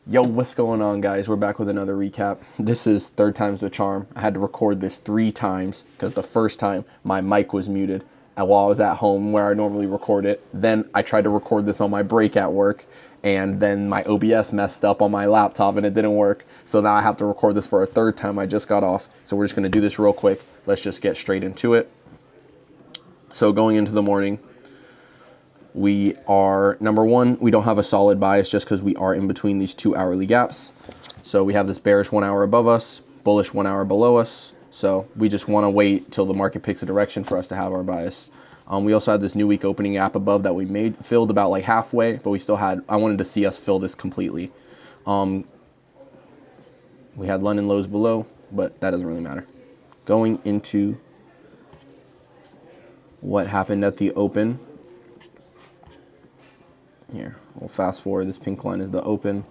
Yo, what's going on, guys? We're back with another recap. This is third time's the charm. I had to record this 3 times because the first time my mic was muted while I was at home where I normally record it. Then I tried to record this on my break at work, and then my OBS messed up on my laptop and it didn't work. So now I have to record this for a third time. I just got off. So we're just going to do this real quick. Let's just get straight into it. So going into the morning, we are, number one, we don't have a solid bias just because we are in between these 2 hourly gaps. So we have this bearish 1 hour above us, bullish 1 hour below us. So we just want to wait till the market picks a direction for us to have our bias. We also had this new week opening gap above that we filled about like halfway, but we still had, I wanted to see us fill this completely. We had London lows below, but that doesn't really matter. Going into what happened at the open. Here, we'll fast forward. This pink line is the open.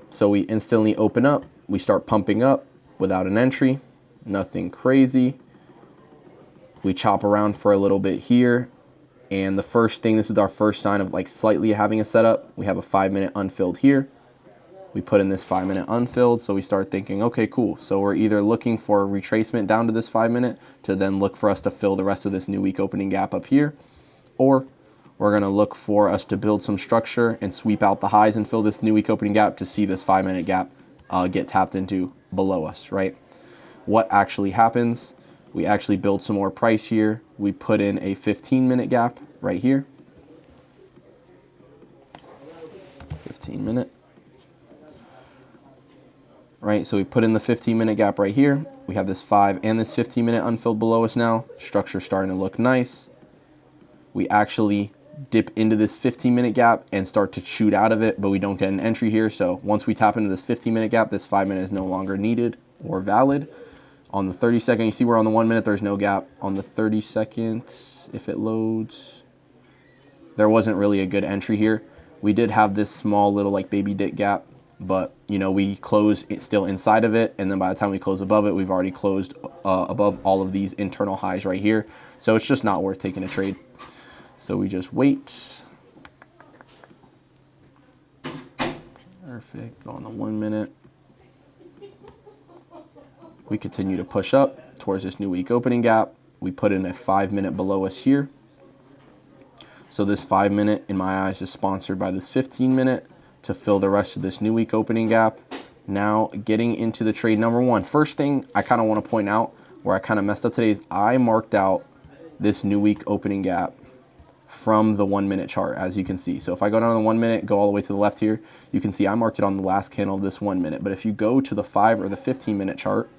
So we instantly open up. We start pumping up without an entry. Nothing crazy. We chop around for a little bit here. And the first thing, this is our first sign of like slightly having a setup. We have a 5-minute unfilled here. We put in this 5-minute unfilled. So we start thinking, okay, cool. So we're either looking for a retracement down to this 5-minute to then look for us to fill the rest of this new week opening gap up here, or we're going to look for us to build some structure and sweep out the highs and fill this new week opening gap to see this 5-minute gap get tapped into below us, right? What actually happens? We actually build some more price here. We put in a 15-minute gap right here. 15-minute. Right, so we put in the 15-minute gap right here. We have this 5 and this 15-minute unfilled below us now. Structure starting to look nice. We actually dip into this 15-minute gap and start to shoot out of it, but we don't get an entry here. So once we tap into this 15-minute gap, this 5-minute is no longer needed or valid. On the 30-second, you see we're on the 1 minute, there's no gap. On the 30-second, if it loads, there wasn't really a good entry here. We did have this small little like baby dick gap, but you know, we closed it still inside of it, and then by the time we close above it, we've already closed above all of these internal highs right here. So it's just not worth taking a trade. So we just wait. Perfect. Go on the 1 minute. We continue to push up towards this new week opening gap. We put in a 5-minute below us here. So this 5-minute, in my eyes, is sponsored by this 15-minute to fill the rest of this new week opening gap. Now getting into the trade number one. First thing I kind of want to point out where I kind of messed up today is I marked out this new week opening gap from the 1 minute chart, as you can see. So if I go down to the 1 minute, go all the way to the left here, you can see I marked it on the last candle of this 1 minute. But if you go to the 5 or the 15-minute chart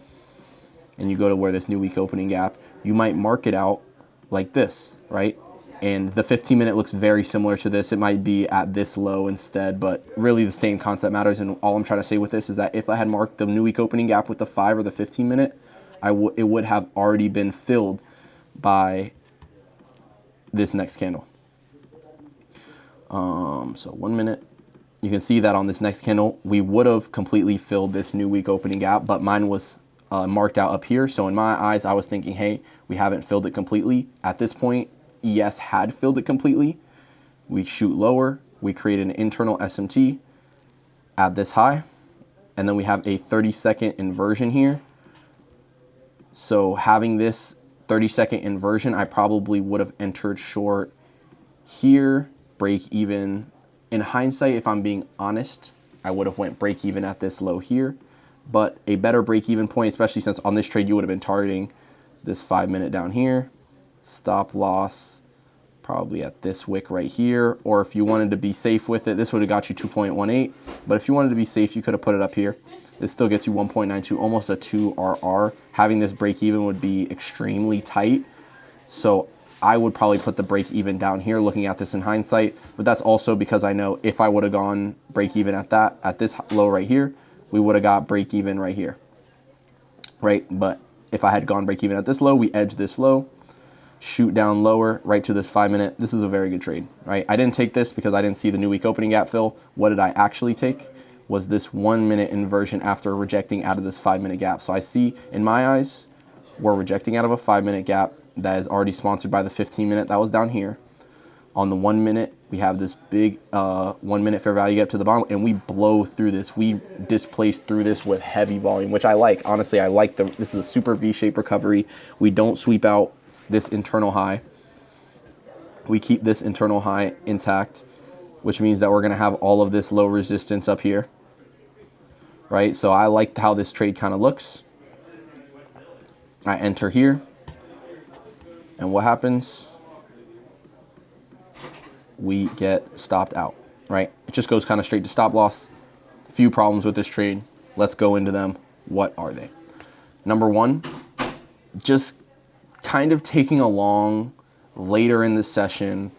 and you go to where this new week opening gap, you might mark it out like this, right? And the 15-minute looks very similar to this. It might be at this low instead, but really the same concept matters. And all I'm trying to say with this is that if I had marked the new week opening gap with the 5 or the 15-minute, it would have already been filled by this next candle. So 1 minute, you can see that on this next candle, we would have completely filled this new week opening gap, but mine was marked out up here. So in my eyes, I was thinking, hey, we haven't filled it completely. At this point, ES had filled it completely. We shoot lower, we create an internal SMT at this high, and then we have a 30-second inversion here. So having this 30-second inversion, I probably would have entered short here, break even. In hindsight, if I'm being honest, I would have went break even at this low here, but a better break even point, especially since on this trade you would have been targeting this 5-minute down here, stop loss probably at this wick right here, or if you wanted to be safe with it, this would have got you 2.18, but if you wanted to be safe, you could have put it up here. This still gets you 1.92, almost a 2 RR. Having this break even would be extremely tight. So I would probably put the break even down here looking at this in hindsight, but that's also because I know if I would have gone break even at this low right here, we would have got break even right here, right? But if I had gone break even at this low, we edge this low, shoot down lower right to this 5-minute. This is a very good trade, right? I didn't take this because I didn't see the new week opening gap fill. What did I actually take? Was this 1 minute inversion after rejecting out of this 5-minute gap. So I see, in my eyes, we're rejecting out of a 5-minute gap that is already sponsored by the 15-minute that was down here. On the 1 minute, we have this big 1 minute fair value gap to the bottom, and we blow through this. We displace through this with heavy volume, which I like. Honestly, I like this is a super V-shaped recovery. We don't sweep out this internal high. We keep this internal high intact, which means that we're going to have all of this low resistance up here, right? So I like how this trade kind of looks. I enter here, and what happens? We get stopped out, right? It just goes kind of straight to stop loss. Few problems with this trade. Let's go into them. What are they? Number one, just kind of taking along later in the session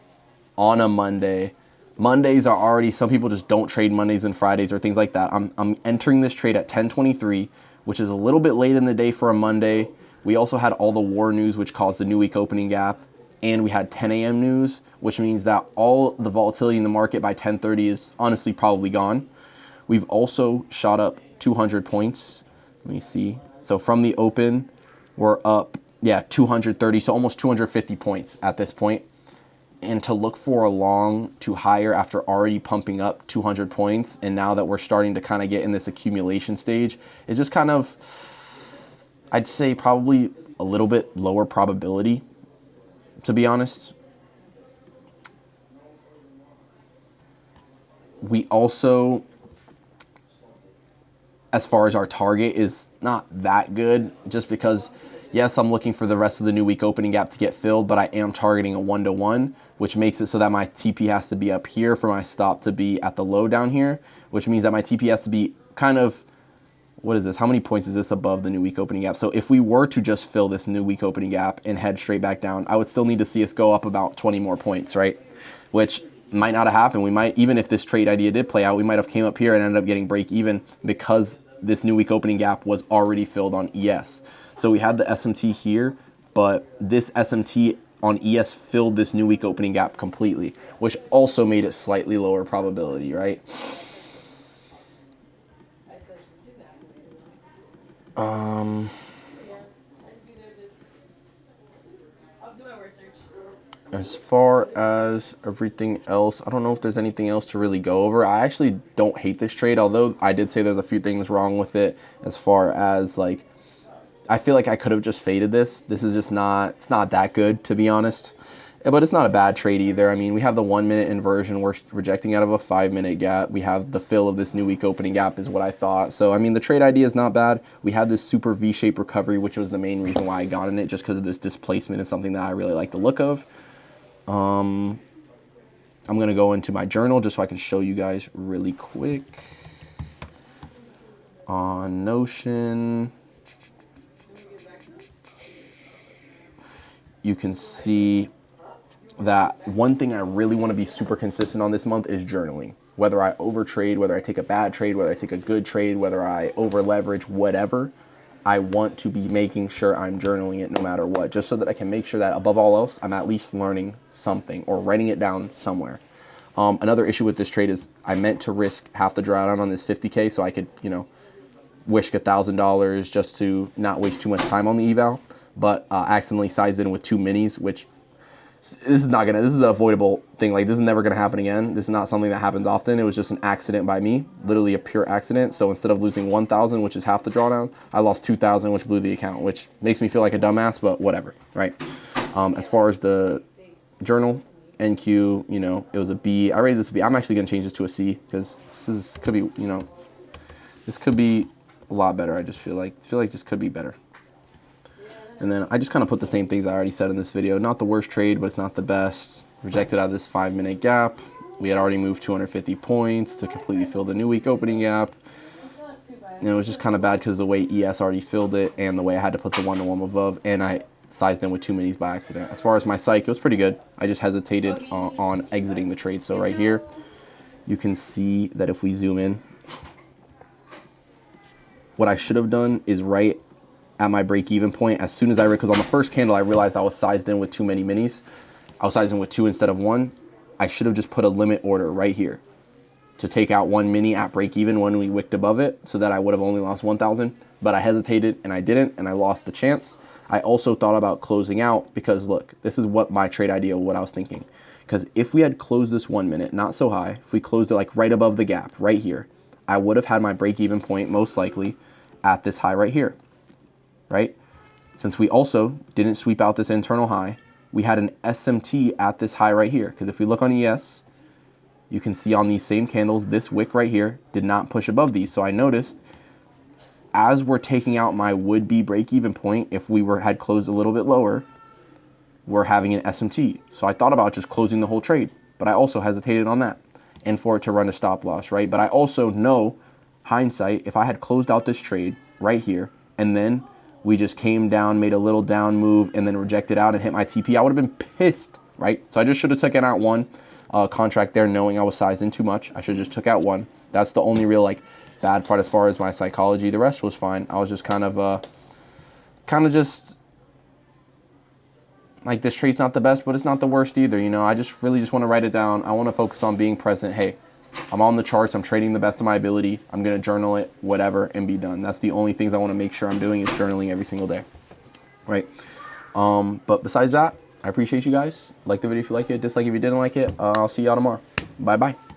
on a Monday. Mondays are already, some people just don't trade Mondays and Fridays or things like that. I'm entering this trade at 10:23, which is a little bit late in the day for a Monday. We also had all the war news, which caused the new week opening gap. And we had 10 a.m. news, which means that all the volatility in the market by 10:30 is honestly probably gone. We've also shot up 200 points. Let me see. So from the open, we're up, 230, so almost 250 points at this point. And to look for a long to higher after already pumping up 200 points, and now that we're starting to kind of get in this accumulation stage, it's just kind of, I'd say probably a little bit lower probability, to be honest. We also, as far as our target, is not that good, just because, yes, I'm looking for the rest of the new week opening gap to get filled, but I am targeting a 1-to-1, which makes it so that my TP has to be up here for my stop to be at the low down here, which means that my TP has to be kind of, what is this? How many points is this above the new week opening gap? So if we were to just fill this new week opening gap and head straight back down, I would still need to see us go up about 20 more points, right? Which might not have happened. We might, even if this trade idea did play out, we might have came up here and ended up getting break even because this new week opening gap was already filled on ES. So we had the SMT here, but this SMT on ES filled this new week opening gap completely, which also made it slightly lower probability, right? As far as everything else, I don't know if there's anything else to really go over. I actually don't hate this trade, although I did say there's a few things wrong with it as far as, like, I feel like I could have just faded this. This is just not, it's not that good, to be honest. But it's not a bad trade either. I mean, we have the 1 minute inversion. We're rejecting out of a 5 minute gap. We have the fill of this new week opening gap is what I thought. So, I mean, the trade idea is not bad. We had this super V-shaped recovery, which was the main reason why I got in it, just because of this displacement is something that I really like the look of. I'm going to go into my journal just so I can show you guys really quick. On Notion, you can see that one thing I really want to be super consistent on this month is journaling. Whether I overtrade, whether I take a bad trade, whether I take a good trade, whether I over leverage, whatever, I want to be making sure I'm journaling it no matter what, just so that I can make sure that above all else, I'm at least learning something or writing it down somewhere. Another issue with this trade is I meant to risk half the drawdown on this 50K so I could, whisk $1,000 just to not waste too much time on the eval, but accidentally sized in with 2 minis, which this is an avoidable thing. Like, this is never gonna happen again. This is not something that happens often. It was just an accident by me, literally a pure accident. So instead of losing 1,000, which is half the drawdown, I lost 2,000, which blew the account, which makes me feel like a dumbass, but whatever, right? As far as the journal, NQ, it was a B. I rated this a B. I'm actually gonna change this to a C because this could be, this could be a lot better. I just feel like this could be better. And then I just kind of put the same things I already said in this video. Not the worst trade, but it's not the best. Rejected out of this 5 minute gap. We had already moved 250 points to completely fill the new week opening gap. And it was just kind of bad because the way ES already filled it and the way I had to put the 1-to-1 above, and I sized in with 2 minis by accident. As far as my psych, it was pretty good. I just hesitated on exiting the trade. So right here, you can see that if we zoom in, what I should have done is right at my break-even point, as soon as because on the first candle, I realized I was sized in with too many minis. I was sized in with 2 instead of 1. I should have just put a limit order right here to take out 1 mini at break-even when we wicked above it, so that I would have only lost 1,000. But I hesitated, and I didn't, and I lost the chance. I also thought about closing out because, look, this is what my trade idea, what I was thinking. Because if we had closed this 1 minute, not so high, if we closed it like right above the gap, right here, I would have had my break-even point most likely at this high right here, right? Since we also didn't sweep out this internal high, we had an SMT at this high right here. Because if we look on ES, you can see on these same candles, this wick right here did not push above these. So I noticed as we're taking out my would-be break-even point, if we had closed a little bit lower, we're having an SMT. So I thought about just closing the whole trade, but I also hesitated on that and for it to run a stop loss, right? But I also know, hindsight, if I had closed out this trade right here and then we just came down, made a little down move and then rejected out and hit my TP, I would have been pissed, right? So I just should have taken out one contract there knowing I was sized in too much. I should have just took out one. That's the only real like bad part as far as my psychology. The rest was fine. I was just kind of just like, this trade's not the best, but it's not the worst either. You know, I just really just want to write it down. I want to focus on being present. Hey, I'm on the charts. I'm trading the best of my ability. I'm going to journal it, whatever, and be done. That's the only things I want to make sure I'm doing is journaling every single day, right? But besides that, I appreciate you guys. Like the video if you like it, dislike if you didn't like it. I'll see y'all tomorrow. Bye-bye.